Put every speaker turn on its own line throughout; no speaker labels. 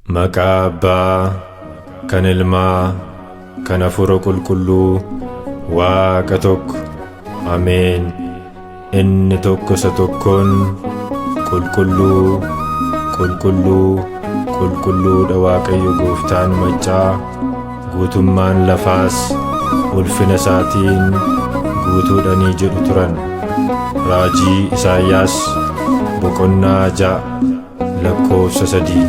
Maqaa Abbaa, kan Ilmaa, kan Hafuura Qulqulluu, Waaqa tokko. Ameen. Inni tokko isa tokkoon qulqulluu, qulqulluu, qulqulluudha Waaqayyo Gooftaan Maccaa, guutummaan lafaas ulfina isaatiin guutuudhanii jedhu turan. Raajii Isaayyaas boqonnaa 6 lakkoofsa 3.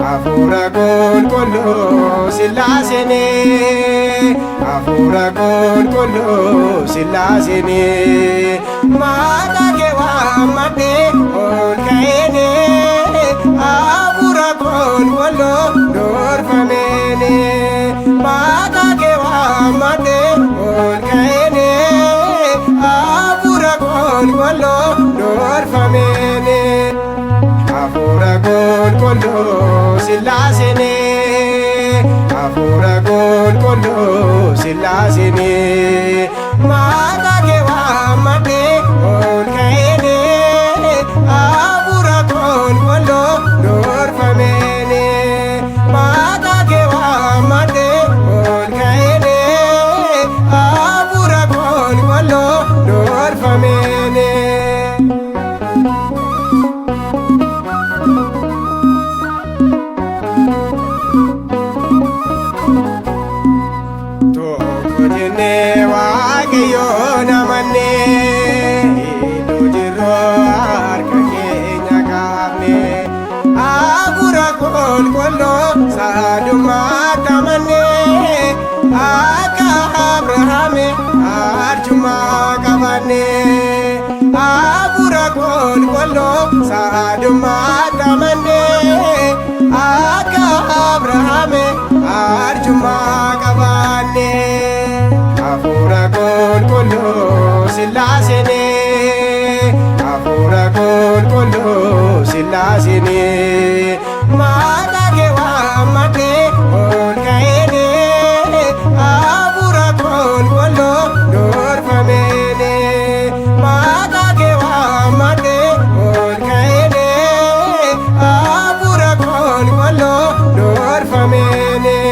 Hafuura qulqulluu Sillaaseenii, Hafuura qulqulluu Sillaaseenii, maqaa kee waammadhee ol ka'eenii, Hafuura qulqulluu durfameenii, maqaa kee waammadhee ol ka'eenii, Hafuura qulqulluu durfameenii. Hafuura qulqulluu Sillaaseenii, Hafuura qulqulluu Sillaaseenii, maqaa kee waammadhee ol ka'eenii, Hafuura qulqulluu durfameenii, maqaa kee waammadhee ol ka'eenii, Hafuura qulqulluu durfameenii. Waaqayyoon amannee iddoo jirru harka keenya kaafnee, Hafuura qulqulluu sadummaatti amannee, akka Abrahaam arjummaa qabannee, Hafuura qulqulluu sadummaatti amannee, akka Abrahaam arjummaa qabannee. Hafuura qulqulluu Sillaaseenii, Hafuura qulqulluu Sillaaseenii, maqaa kee waammadhee ol ka'eenii, Hafuura qulqulluu durfameenii, maqaa kee waammadhee ol ka'eenii, Hafuura qulqulluu durfameenii.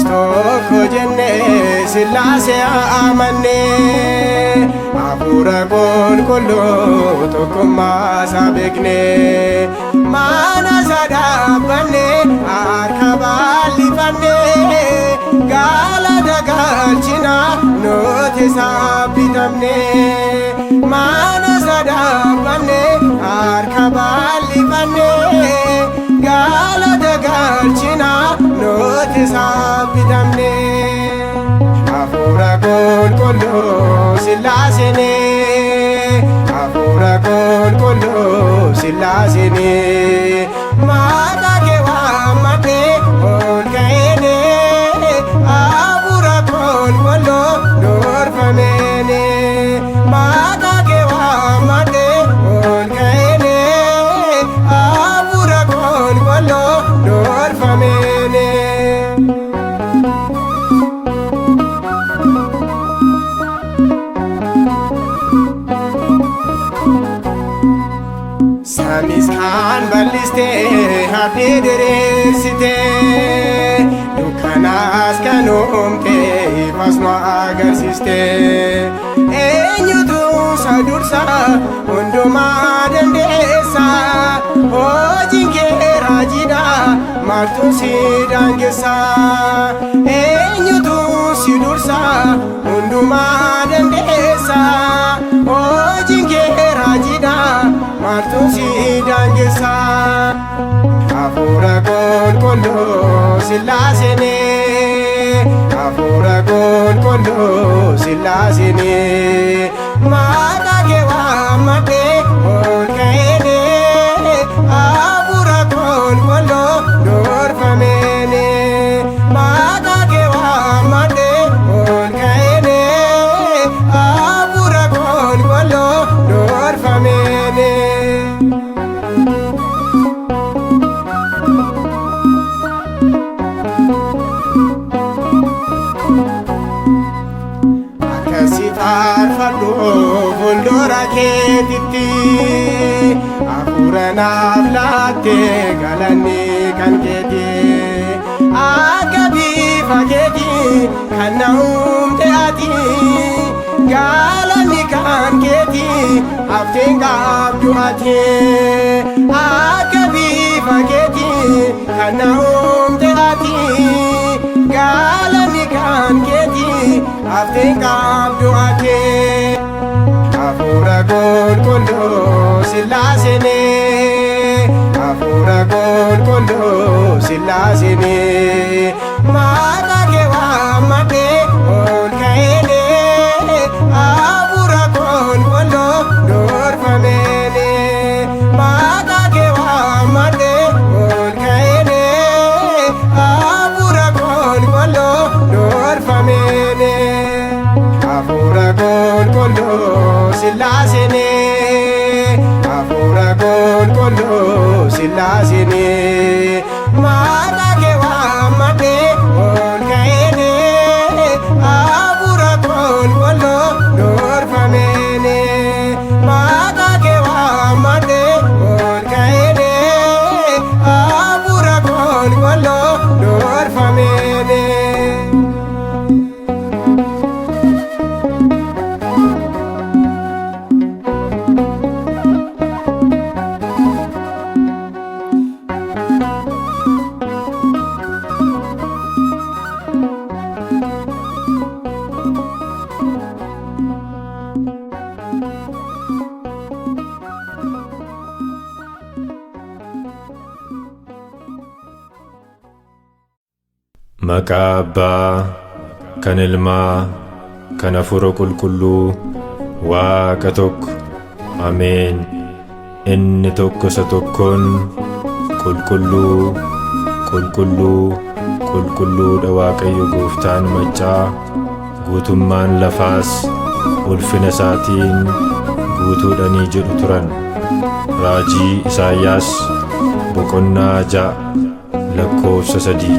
Tokko jennee Sillaasee amannee, Hafuura qulqulluu tokkummaa isaa beeknee, mana isaa dhaabbannee harka bal'ifannee, galata galchinaa nuti isaa bitamnee, mana isaa dhaabbannee harka bal'ifannee, galata galchinaa nuti isaa bitamnee. Hafuura qulqulluu Sillaaseenii, Hafuura qulqulluu Sillaaseenii, maqaa kee waammadhee ol ka'eenii, Hafuura qulqulluu durfameenii, maqaa kee waammadhee ol ka'eenii, Hafuura qulqulluu durfameenii. Samiis kan bal'istee abdii diriirsitee, dukkanaas kan uumtee ifas nu agarsiistee, eenyutu isa dursa hundumaa dandeessa, hojiin kee raajiidha maaltu si daangessa, eenyutu si dursa hundumaa dandeessa, hojiin kee raajiidha maaltu si daangessa. Hafuura qulqulluu Sillaaseenii, Hafuura qulqulluu Sillaaseenii, maqaa kee waammadhee fuuldura keetitti hafuura naaf laattee galanni kan keeti akka bifa keeti kan na uumte ati galanni kan keeti hafteen qabdu ati akka bifa keeti kan na uumte ati galanni kan keeti hafteen qabdu ati hafuura qulqulluu Sillaaseen hafuura qulqulluu Sillaaseen maqaa kee waammadhee ol ka'ee hafuura qulqulluu durfameen maqaa kee waammadhee ol ka'ee hafuura qulqulluu durfameen hafuura qulqulluu Sillaaseen hafuura qulqulluu Sillaaseen maqaa kee waammadhee ol ka'ee hafuura qulqulluu durfameen maqaa kee waammadhee ol ka'ee hafuura qulqulluu durfameen.
Maqaa Abbaa kan Ilmaa kan Hafuura Qulqulluu Waaqa tokko Ameen. Inni tokko isa tokkoon qulqulluu qulqulluu qulqulluudha Waaqayyo Gooftaan Maccaa guutummaan lafaas ulfina isaatiin guutuudhanii jedhu turan. Raajii Isaayyaas boqonnaa 6:3.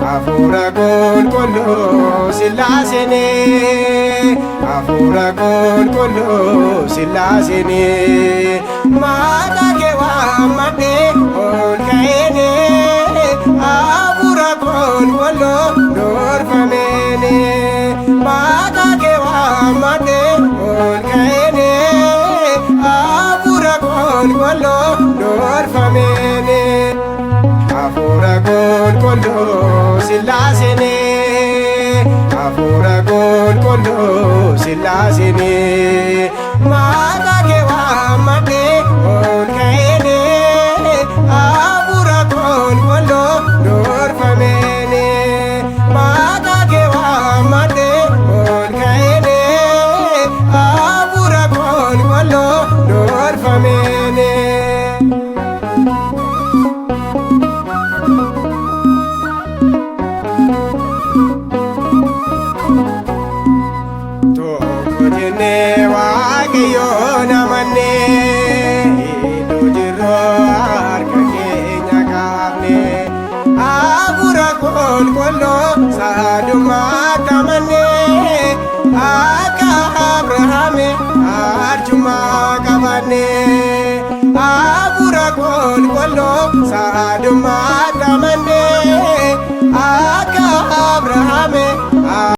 Hafuura qulqulluu Sillaaseen hafuura qulqulluu Sillaaseen maqaa kee waammadhee ol ka'ee hafuura qulqulluu durfameen maqaa kee waammadhee ol ka'ee hafuura qulqulluu durfameen hafuura qulqulluu Sillaaseen hafuura qulqulluu Sillaaseen maqaa kee waammadhee ol ka'ee hafuura qulqulluu durfameen maqaa kee waammadhee ol ka'ee hafuura qulqulluu durfameen. Waaqayyoon amannee iddoo jirru harka keenya kaafnee hafuura qulqulluu saadummaatti amannee akka Abrahaam arjummaa qabannee hafuura qulqulluu saadummaatti amannee akka Abrahaam